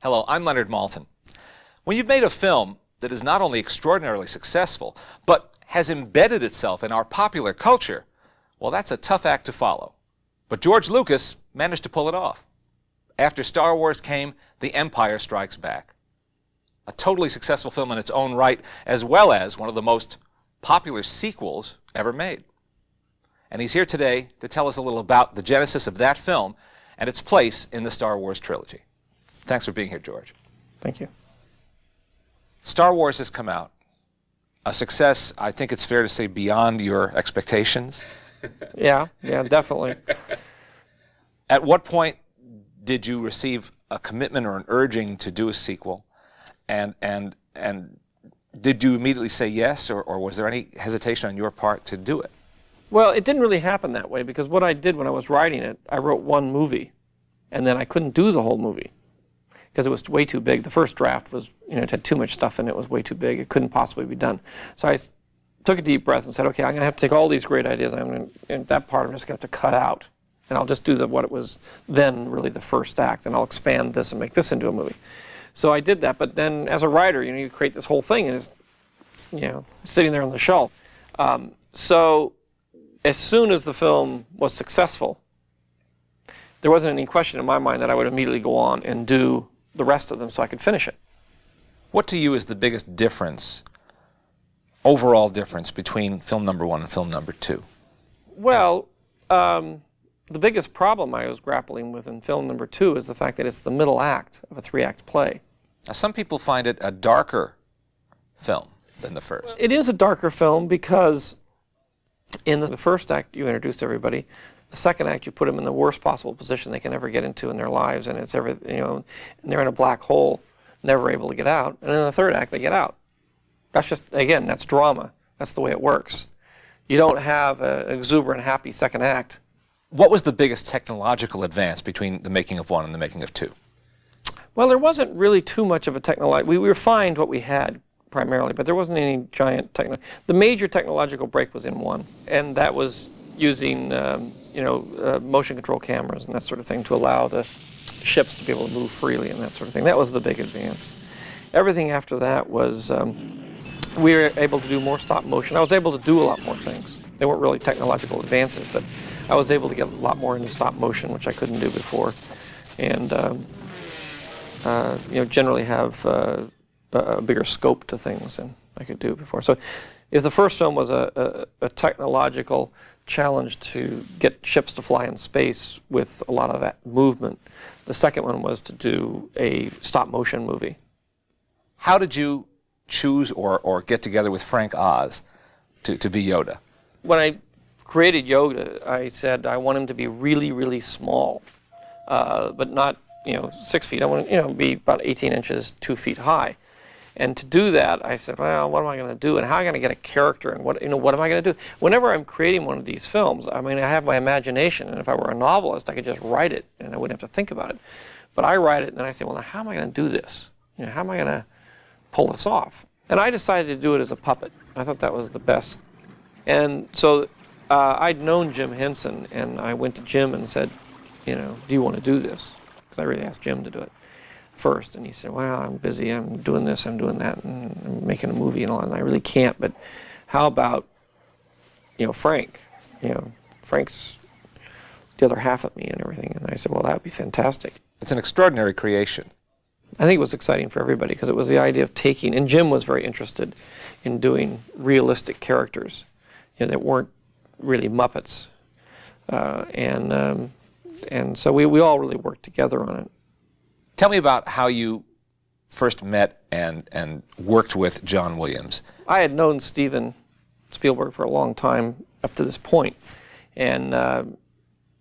Hello, I'm Leonard Maltin. When you've made a film that is not only extraordinarily successful, but has embedded itself in our popular culture, well, that's a tough act to follow. But George Lucas managed to pull it off. After Star Wars came The Empire Strikes Back. A totally successful film in its own right, as well as one of the most popular sequels ever made. And he's here today to tell us a little about the genesis of that film and its place in the Star Wars trilogy. Thanks for being here, George. Thank you. Star Wars has come out. A success, I think it's fair to say, beyond your expectations. Yeah, definitely. At what point did you receive a commitment or an urging to do a sequel? And did you immediately say yes, or was there any hesitation on your part to do it? Well, it didn't really happen that way, because what I did when I was writing it, I wrote one movie, and then I couldn't do the whole movie because it was way too big. The first draft was, it had too much stuff in it. It was way too big. It couldn't possibly be done. So I took a deep breath and said, okay, I'm going to have to take all these great ideas, and that part I'm just going to have to cut out, and I'll just do what it was then really the first act, and I'll expand this and make this into a movie. So I did that, but then as a writer, you create this whole thing, and it's, sitting there on the shelf. So as soon as the film was successful, there wasn't any question in my mind that I would immediately go on and do the rest of them so I could finish it. What to you is the biggest difference, overall difference, between film number one and film number two? Well, the biggest problem I was grappling with in film number two is the fact that it's the middle act of a three-act play. Now, some people find it a darker film than the first. It is a darker film because in the first act you introduce everybody. The second act you put them in the worst possible position they can ever get into in their lives, and it's and they're in a black hole, never able to get out. And in the third act they get out. That's just, again, that's drama. That's the way it works. You don't have an exuberant, happy second act. What was the biggest technological advance between the making of one and the making of two? Well, there wasn't really too much of a technological. We refined what we had primarily, but there wasn't any giant technology. The major technological break was in one, and that was using motion control cameras and that sort of thing to allow the ships to be able to move freely and that sort of thing. That was the big advance. Everything after that was we were able to do more stop motion. I was able to do a lot more things. They weren't really technological advances, but I was able to get a lot more into stop motion, which I couldn't do before, and generally have a bigger scope to things than I could do before. So if the first film was a technological challenge to get ships to fly in space with a lot of that movement, the second one was to do a stop motion movie. How did you choose or get together with Frank Oz to be Yoda? When I created Yoda, I said I want him to be really, really small, but not 6 feet. I want him to be about 18 inches, 2 feet high. And to do that, I said, well, what am I going to do, and how am I going to get a character, and what am I going to do? Whenever I'm creating one of these films, I have my imagination, and if I were a novelist, I could just write it, and I wouldn't have to think about it. But I write it, and then I say, well, now how am I going to do this? How am I going to pull this off? And I decided to do it as a puppet. I thought that was the best. And so I'd known Jim Henson, and I went to Jim and said, do you want to do this? Because I really asked Jim to do it first, and he said, well, I'm busy, I'm doing this, I'm doing that, and I'm making a movie and all, and I really can't, but how about, Frank? Frank's the other half of me and everything. And I said, well, that would be fantastic. It's an extraordinary creation. I think it was exciting for everybody, because it was the idea of taking, and Jim was very interested in doing realistic characters, that weren't really Muppets. And so we all really worked together on it. Tell me about how you first met and worked with John Williams. I had known Steven Spielberg for a long time up to this point, and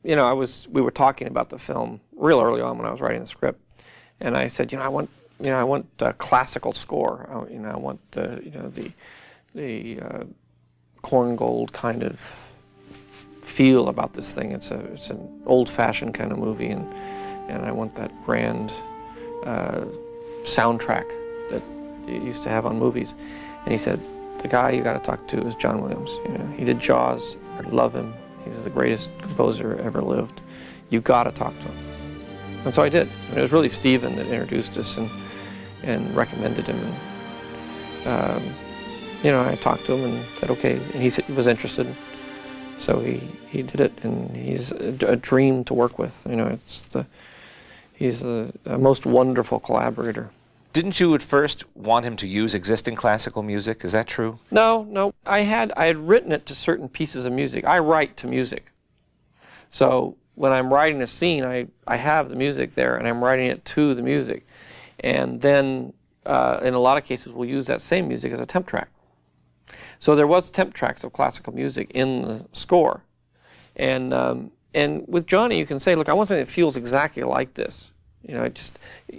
we were talking about the film real early on when I was writing the script, and I said, I want a classical score. I want the corn gold kind of feel about this thing. It's an old-fashioned kind of movie, and I want that grand soundtrack that you used to have on movies. And he said, the guy you got to talk to is John Williams. He did Jaws. I love him. He's the greatest composer ever lived. You got to talk to him. And so I did. And it was really Stephen that introduced us and recommended him. And, you know, I talked to him and said, okay, and he was interested. So he did it, and he's a dream to work with. You know, he's a most wonderful collaborator. Didn't you at first want him to use existing classical music? Is that true? No. I had written it to certain pieces of music. I write to music. So when I'm writing a scene, I have the music there, and I'm writing it to the music. And then, in a lot of cases, we'll use that same music as a temp track. So there was temp tracks of classical music in the score. And with Johnny, you can say, look, I want something that feels exactly like this. You know,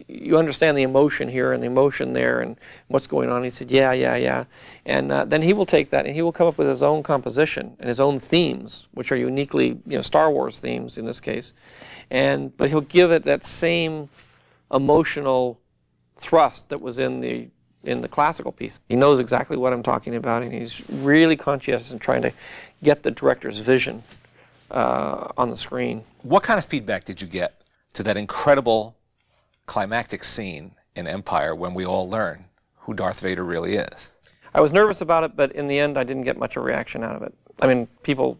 you understand the emotion here and the emotion there and what's going on. He said, yeah. And then he will take that and he will come up with his own composition and his own themes, which are uniquely, you know, Star Wars themes in this case. But he'll give it that same emotional thrust that was in the classical piece. He knows exactly what I'm talking about, and he's really conscientious in trying to get the director's vision on the screen. What kind of feedback did you get to that incredible climactic scene in Empire when we all learn who Darth Vader really is? I was nervous about it, but in the end I didn't get much of a reaction out of it. I mean, people,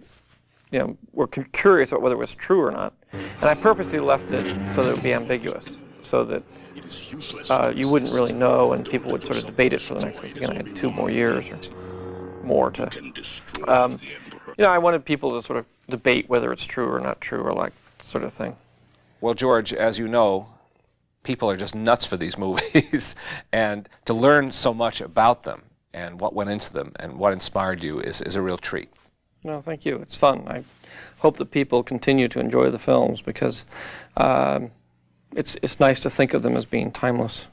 you know, were curious about whether it was true or not, and I purposely left it so that it would be ambiguous, so that you wouldn't really know, and people would sort of debate it for the next, again, I had 2 more years or more to, you know, I wanted people to sort of debate whether it's true or not true or like sort of thing. Well, George, as you know, people are just nuts for these movies, and to learn so much about them and what went into them and what inspired you is a real treat. No, thank you. It's fun. I hope that people continue to enjoy the films because it's nice to think of them as being timeless.